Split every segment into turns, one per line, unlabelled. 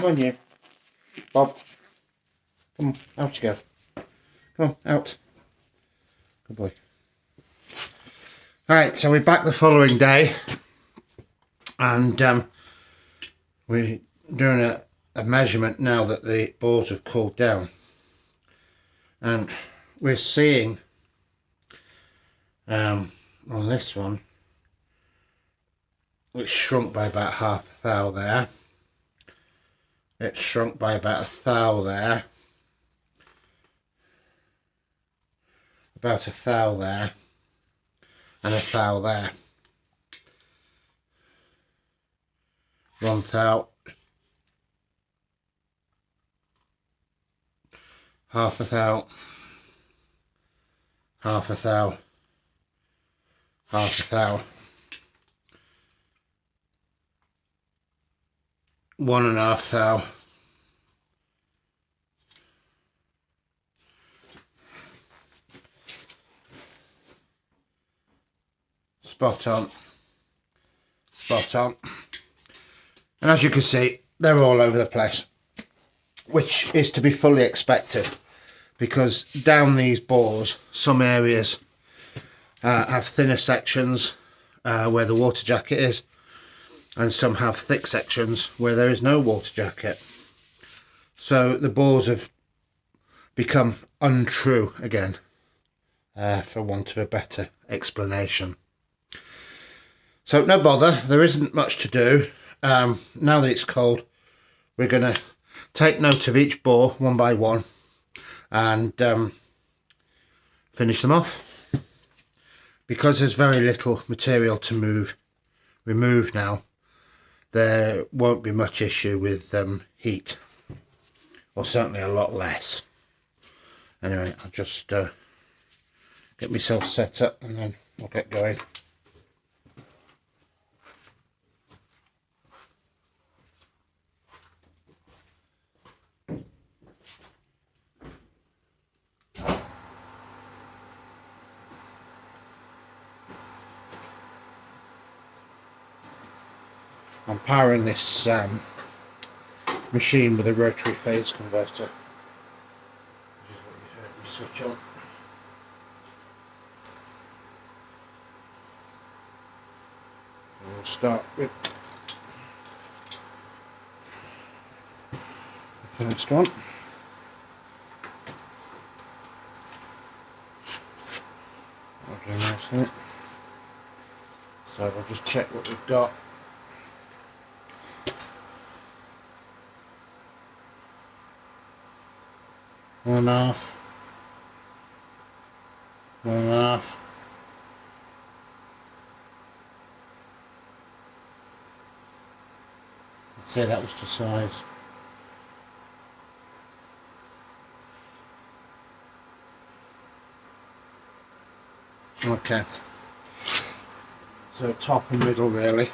Come on, you. Bob. Come on, out you go. Come on, out. Good boy. Alright, so we're back the following day. And we're doing a measurement now that the balls have cooled down. And we're seeing on this one, it's shrunk by about half a thou there. It's shrunk by about a thou there. About a thou there. And a thou there. 1 thou. Half a thou. Half a thou. Half a thou. 1.5 thou. Spot on. Spot on. And as you can see, they're all over the place, which is to be fully expected, because down these bores, some areas have thinner sections where the water jacket is, and some have thick sections where there is no water jacket. So the bores have become untrue again, for want of a better explanation. So no bother, there isn't much to do. Now that it's cold, we're going to take note of each bore one by one and finish them off. Because there's very little material to remove now, there won't be much issue with heat, or certainly a lot less. Anyway, I'll just get myself set up and then we'll get going. I'm powering this machine with a rotary phase converter, which is what you heard me switch on. And we'll start with the first one. I'll do nicely. So we'll just check what we've got. One and a half. One and a half. I'd say that was the size. Okay. So top and middle really.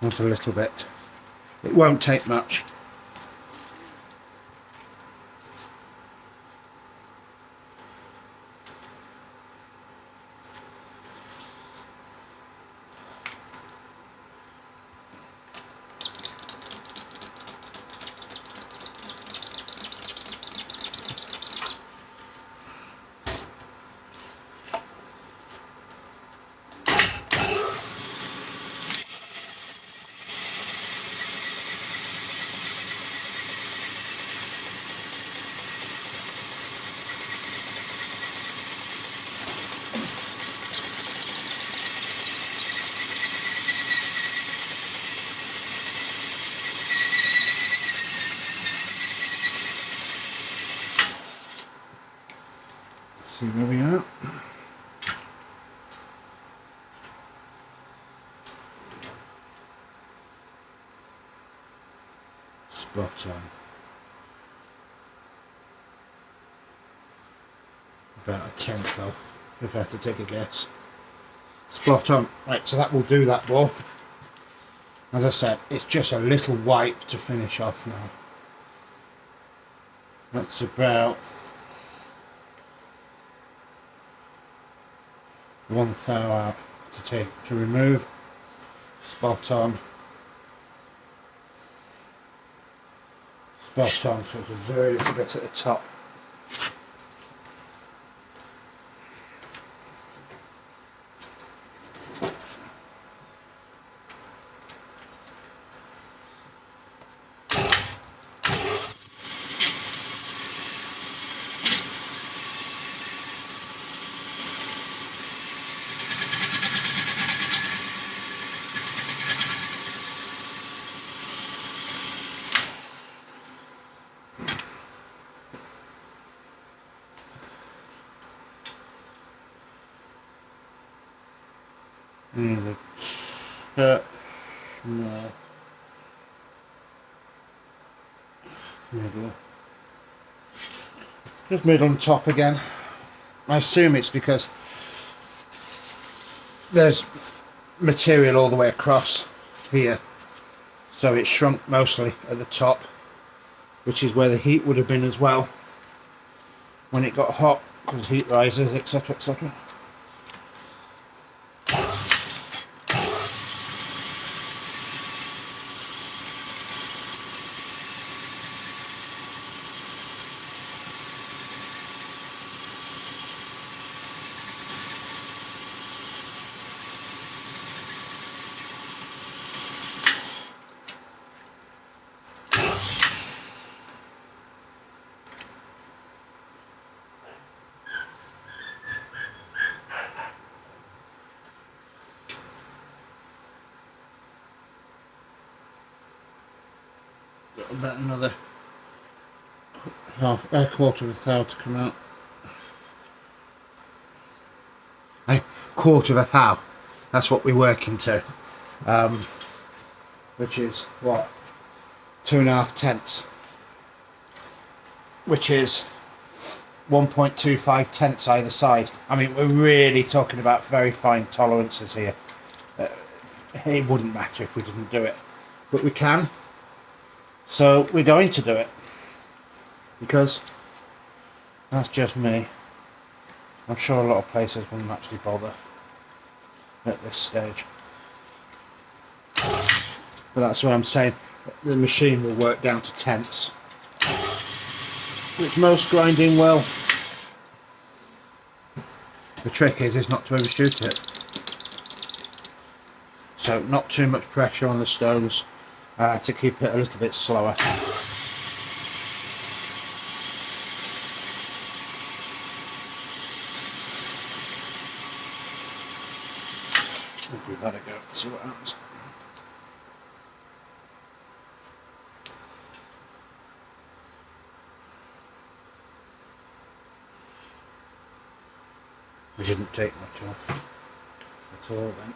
Not a little bit. It won't take much. See where we are. Spot on. About a tenth though, if I had to take a guess. Spot on. Right, so that will do that ball. As I said, it's just a little wipe to finish off now. That's about 1 thou out to remove. Spot on. spot on, so it's a very little bit at the top. No. Middle. Just middle and top again. I assume it's because there's material all the way across here, so it's shrunk mostly at the top, which is where the heat would have been as well when it got hot, because heat rises, etc, etc. About another quarter of a thou to come out. A quarter of a thou. That's what we're working to. Which is what? 2.5 tenths. Which is 1.25 tenths either side. I mean, we're really talking about very fine tolerances here. It wouldn't matter if we didn't do it, but we can. So we're going to do it, because that's just me. I'm sure a lot of places wouldn't actually bother at this stage. But that's what I'm saying. The machine will work down to tenths, which most grinding will. The trick is not to overshoot it. So not too much pressure on the stones. To keep it a little bit slower. We'll give that a go, see what happens. We didn't take much off at all then.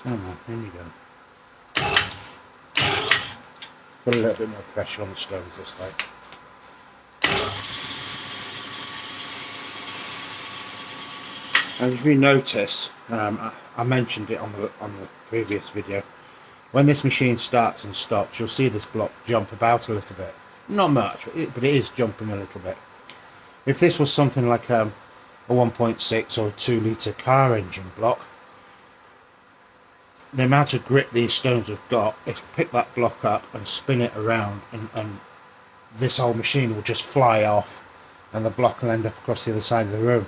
Come on, in you go. Put a little bit more pressure on the stones this way. And if you notice, I mentioned it on the previous video. When this machine starts and stops, you'll see this block jump about a little bit. Not much, but it is jumping a little bit. If this was something like a 1.6 or a 2 litre car engine block, the amount of grip these stones have got, it'll pick that block up and spin it around, and this whole machine will just fly off and the block will end up across the other side of the room.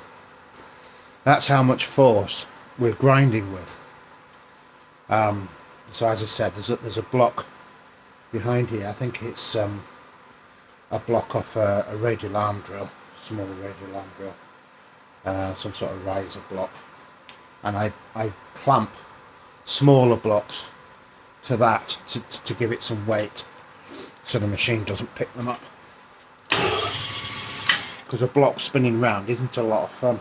That's how much force we're grinding with. So as I said, there's a block behind here. I think it's a block off a radial arm drill, small radial arm drill, some sort of riser block, and I clamp smaller blocks to that to give it some weight, so the machine doesn't pick them up, because a block spinning round isn't a lot of fun.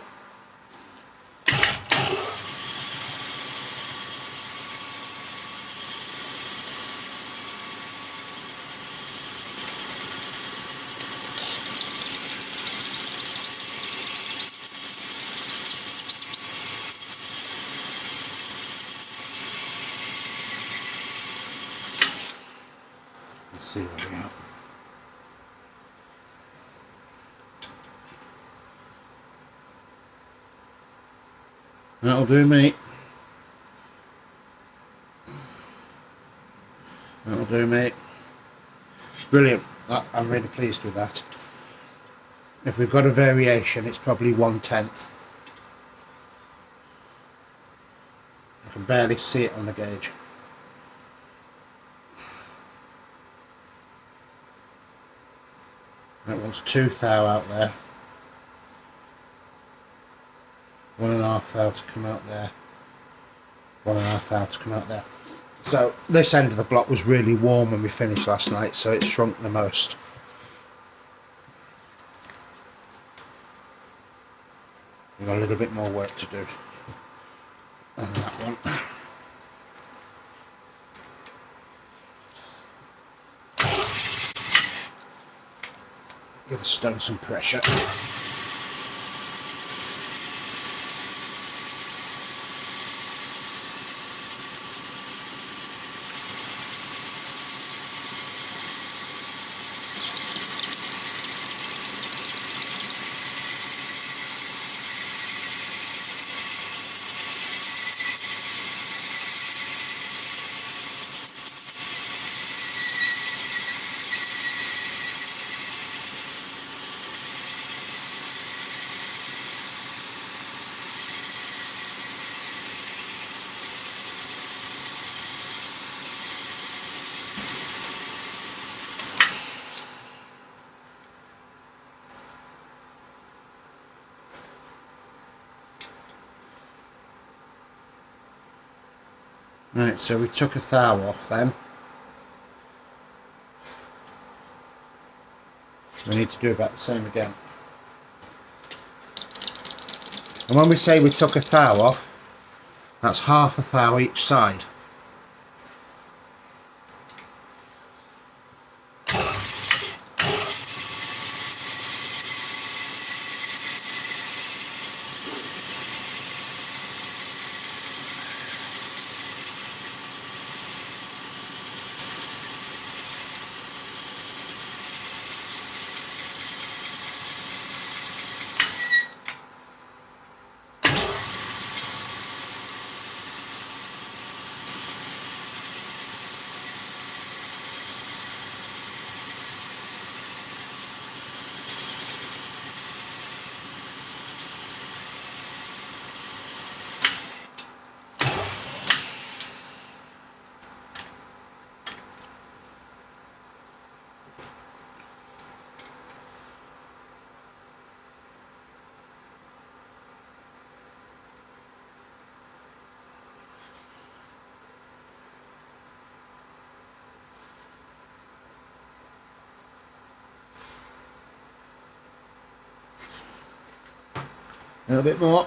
See where we are. That'll do me. That'll do me. Brilliant. I'm really pleased with that. If we've got a variation, it's probably 1/10. I can barely see it on the gauge. That wants 2 thou out there. 1.5 thou to come out there. 1.5 thou to come out there. So this end of the block was really warm when we finished last night, so it shrunk the most. We've got a little bit more work to do on that one. Give the stone some pressure. Right, so we took a thou off then. We need to do about the same again. And when we say we took a thou off, that's half a thou each side. A little bit more.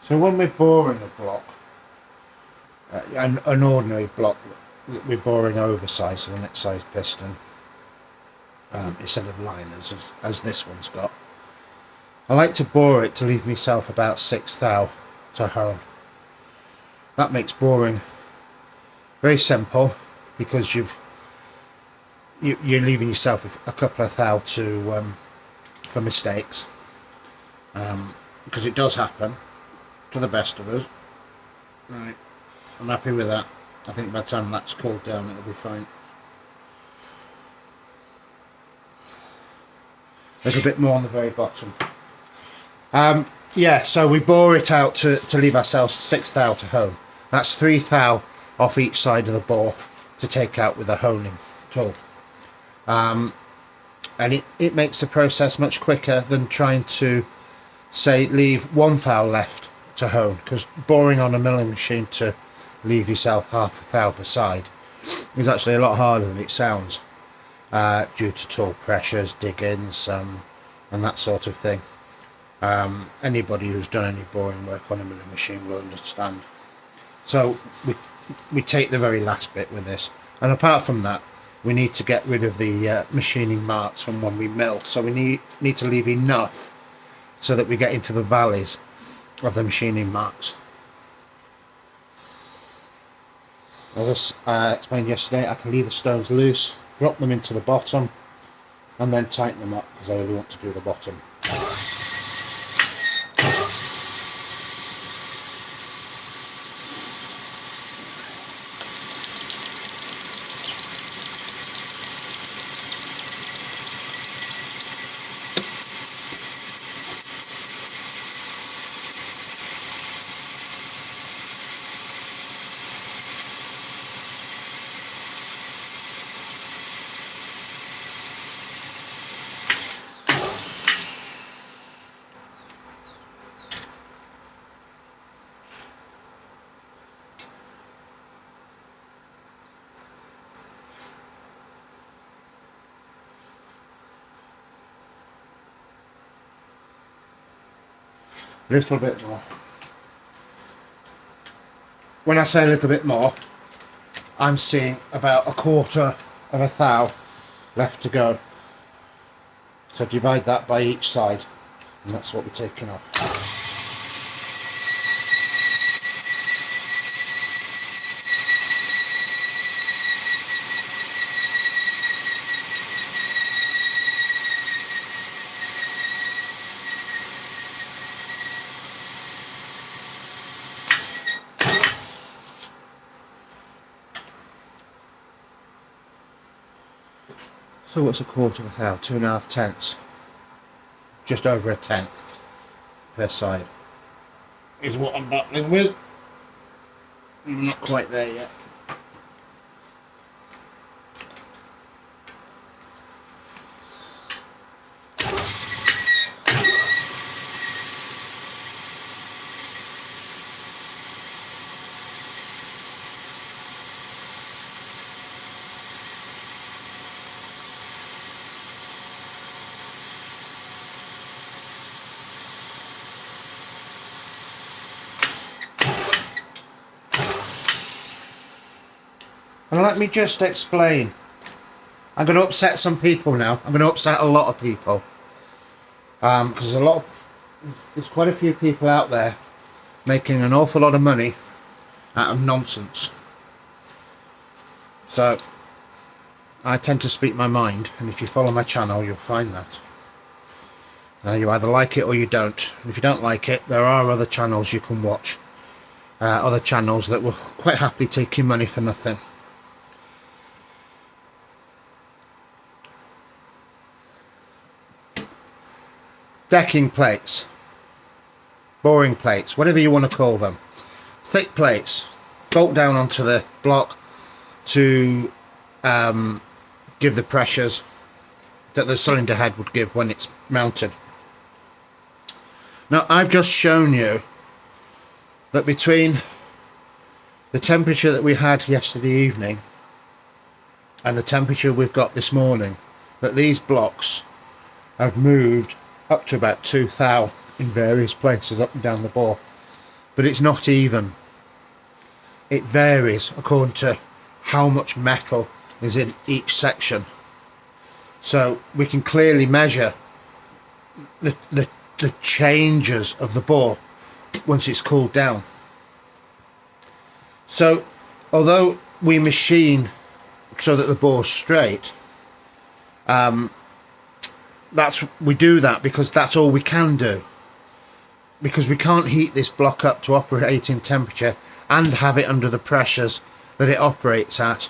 So when we're boring a block, an ordinary block that we're boring oversized to the next size piston, instead of liners as this one's got, I like to bore it to leave myself about 6 thou to home. That makes boring very simple because you're leaving yourself a couple of thou to for mistakes, because it does happen to the best of us. Right, I'm happy with that. I think by the time that's cooled down it'll be fine. A little bit more on the very bottom. Yeah, so we bore it out to leave ourselves 6 thou to hone. That's 3 thou off each side of the bore to take out with a honing tool. And it makes the process much quicker than trying to, say, leave 1 thou left to hone, because boring on a milling machine to leave yourself half a thou per side is actually a lot harder than it sounds, due to tool pressures, dig-ins, and that sort of thing. Anybody who's done any boring work on a milling machine will understand. So we take the very last bit with this, and apart from that, we need to get rid of the machining marks from when we mill. So we need to leave enough so that we get into the valleys of the machining marks. As I explained yesterday, I can leave the stones loose, drop them into the bottom, and then tighten them up, because I only want to do the bottom. A little bit more. When I say a little bit more, I'm seeing about a quarter of a thou left to go. So divide that by each side, and that's what we're taking off. So what's a quarter of a thou? 2.5 tenths. Just over a tenth per side is what I'm battling with. I'm not quite there yet. And let me just explain. I'm going to upset some people now. I'm going to upset a lot of people. Because there's quite a few people out there making an awful lot of money out of nonsense. So, I tend to speak my mind, and if you follow my channel, you'll find that. You either like it or you don't. And if you don't like it, there are other channels you can watch. Other channels that will quite happily take your money for nothing. Decking plates, boring plates, whatever you want to call them. Thick plates, bolt down onto the block to give the pressures that the cylinder head would give when it's mounted. Now I've just shown you that between the temperature that we had yesterday evening and the temperature we've got this morning, that these blocks have moved up to about 2 thou in various places up and down the bore, but it's not even. It varies according to how much metal is in each section, so we can clearly measure the changes of the bore once it's cooled down. So although we machine so that the bore's straight, we do that because that's all we can do, because we can't heat this block up to operating temperature and have it under the pressures that it operates at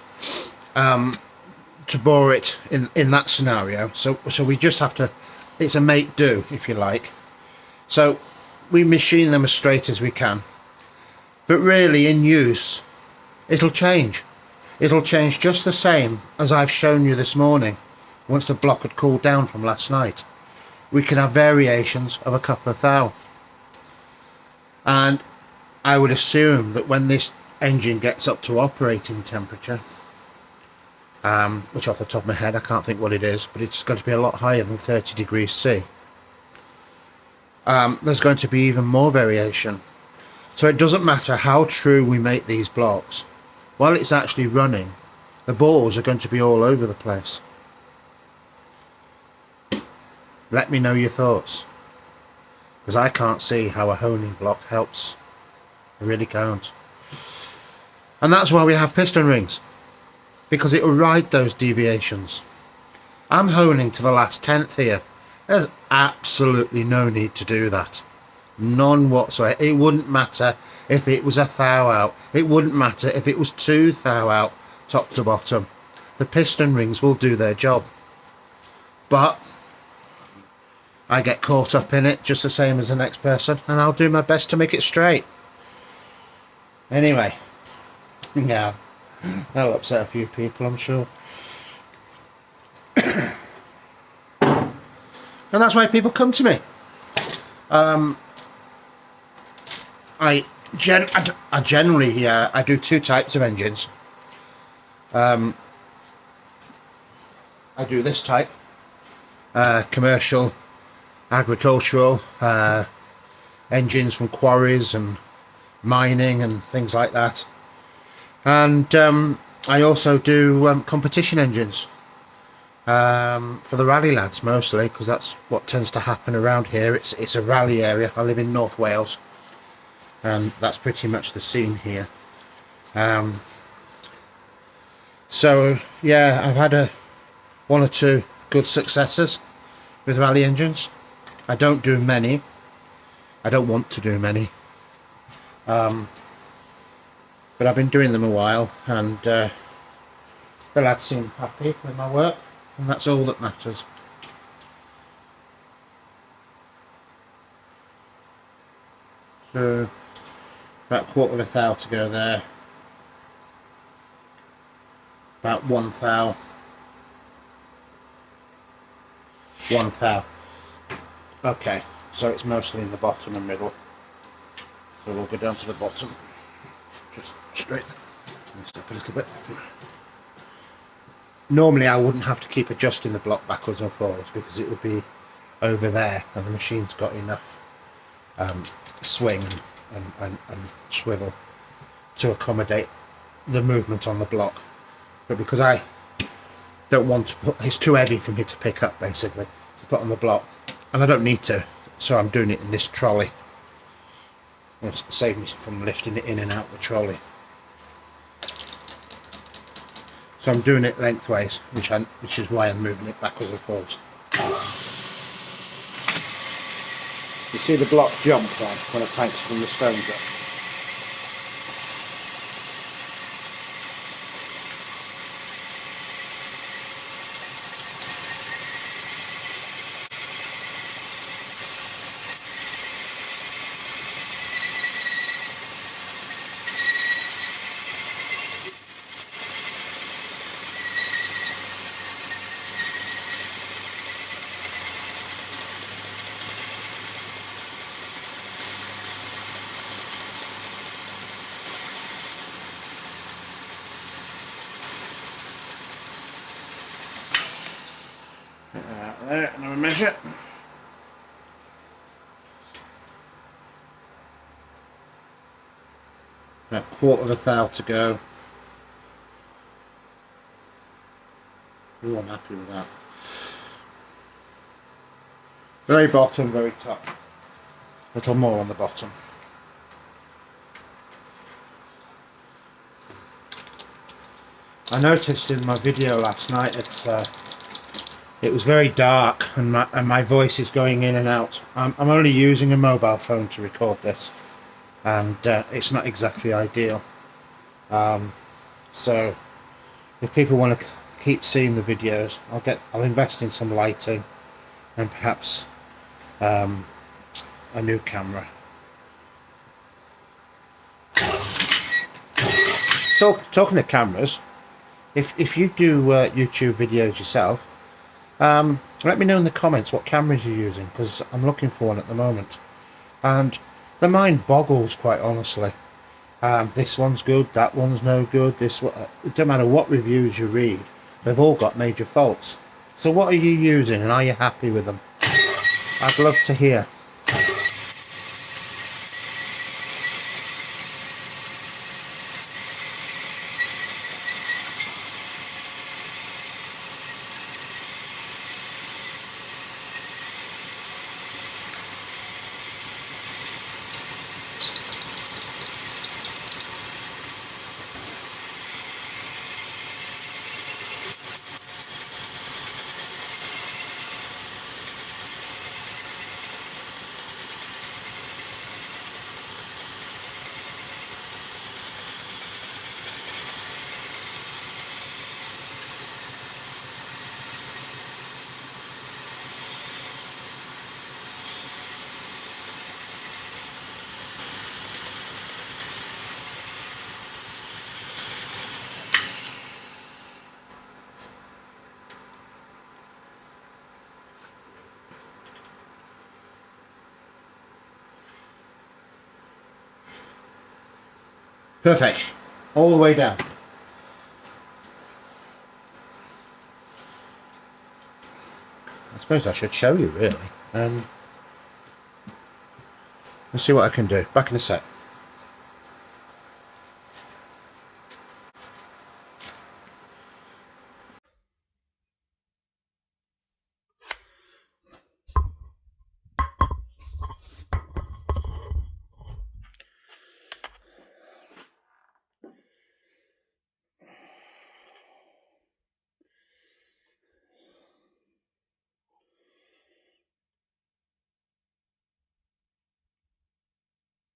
to bore it in that scenario. So we just have to, it's a make do, if you like. So we machine them as straight as we can, but really in use it'll change just the same as I've shown you this morning. Once the block had cooled down from last night, we can have variations of a couple of thou. And I would assume that when this engine gets up to operating temperature, which off the top of my head I can't think what it is, but it's going to be a lot higher than 30 degrees C. There's going to be even more variation. So it doesn't matter how true we make these blocks, while it's actually running, the balls are going to be all over the place. Let me know your thoughts, because I can't see how a honing block helps. I really can't. And that's why we have piston rings, because it will ride those deviations. I'm honing to the last tenth here. There's absolutely no need to do that. None whatsoever. It wouldn't matter if it was a thou out. It wouldn't matter if it was 2 thou out, top to bottom. The piston rings will do their job. But I get caught up in it just the same as the next person, and I'll do my best to make it straight. Anyway, yeah, that'll upset a few people, I'm sure. And that's why people come to me. I generally I do 2 types of engines. I do this type, commercial, agricultural, engines from quarries and mining and things like that. And I also do competition engines for the rally lads mostly, because that's what tends to happen around here. It's a rally area. I live in North Wales, and that's pretty much the scene here. So yeah, I've had 1 or 2 good successes with rally engines. I don't do many. I don't want to do many. But I've been doing them a while, and the lads seem happy with my work, and that's all that matters. So about 1/4 thou to go there. About 1 thou. 1 thou. Okay, so it's mostly in the bottom and middle. So we'll go down to the bottom. Just straight. Step a little bit. Normally I wouldn't have to keep adjusting the block backwards and forwards, because it would be over there and the machine's got enough swing and swivel to accommodate the movement on the block. But because I don't want to put, it's too heavy for me to pick up basically to put on the block, and I don't need to, so I'm doing it in this trolley. It's saved me from lifting it in and out the trolley. So I'm doing it lengthways, which is why I'm moving it backwards and forwards. You see the block jump then when it takes from the stones up. There, and we measure. About 1/4 thou to go. Oh, I'm happy with that. Very bottom, very top. A little more on the bottom. I noticed in my video last night that it was very dark, and my voice is going in and out. I'm only using a mobile phone to record this, and it's not exactly ideal. So if people want to keep seeing the videos, I'll invest in some lighting and perhaps a new camera. Talking of cameras, if you do YouTube videos yourself, let me know in the comments what cameras you're using, because I'm looking for one at the moment. And The mind boggles, quite honestly. This one's good, that one's no good, this one, it don't matter what reviews you read, they've all got major faults. So what are you using and are you happy with them? I'd love to hear. Perfect. All the way down. I suppose I should show you, really. Let's see what I can do. Back in a sec.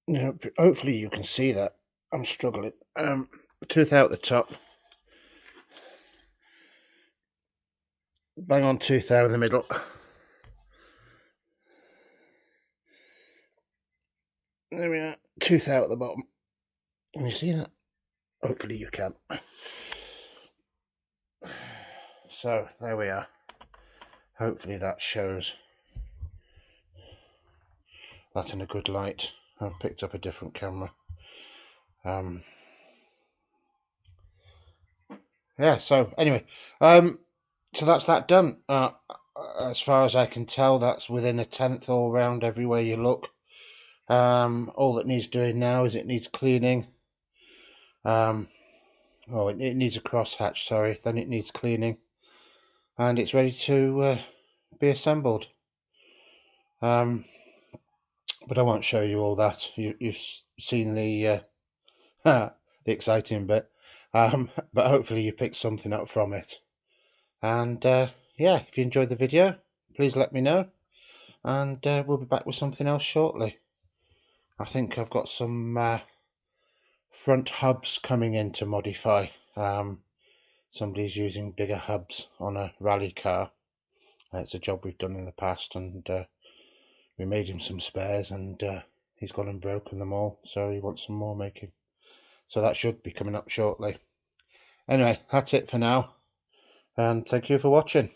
Now, hopefully you can see that I'm struggling. Tooth out the top. Bang on tooth there in the middle. There we are. Tooth out at the bottom. Can you see that? Hopefully you can. So there we are. Hopefully that shows that in a good light. I've picked up a different camera. Yeah, so anyway, so that's that done. As far as I can tell, that's within a tenth all round everywhere you look. All that needs doing now is it needs cleaning. It needs a crosshatch, sorry. Then it needs cleaning, and it's ready to be assembled. But I won't show you all that. You've seen the the exciting bit. But hopefully you picked something up from it. And yeah, if you enjoyed the video, please let me know, and we'll be back with something else shortly. I think I've got some front hubs coming in to modify. Somebody's using bigger hubs on a rally car. It's a job we've done in the past, and we made him some spares, and he's gone and broken them all, so he wants some more making. So that should be coming up shortly. Anyway, that's it for now, and thank you for watching.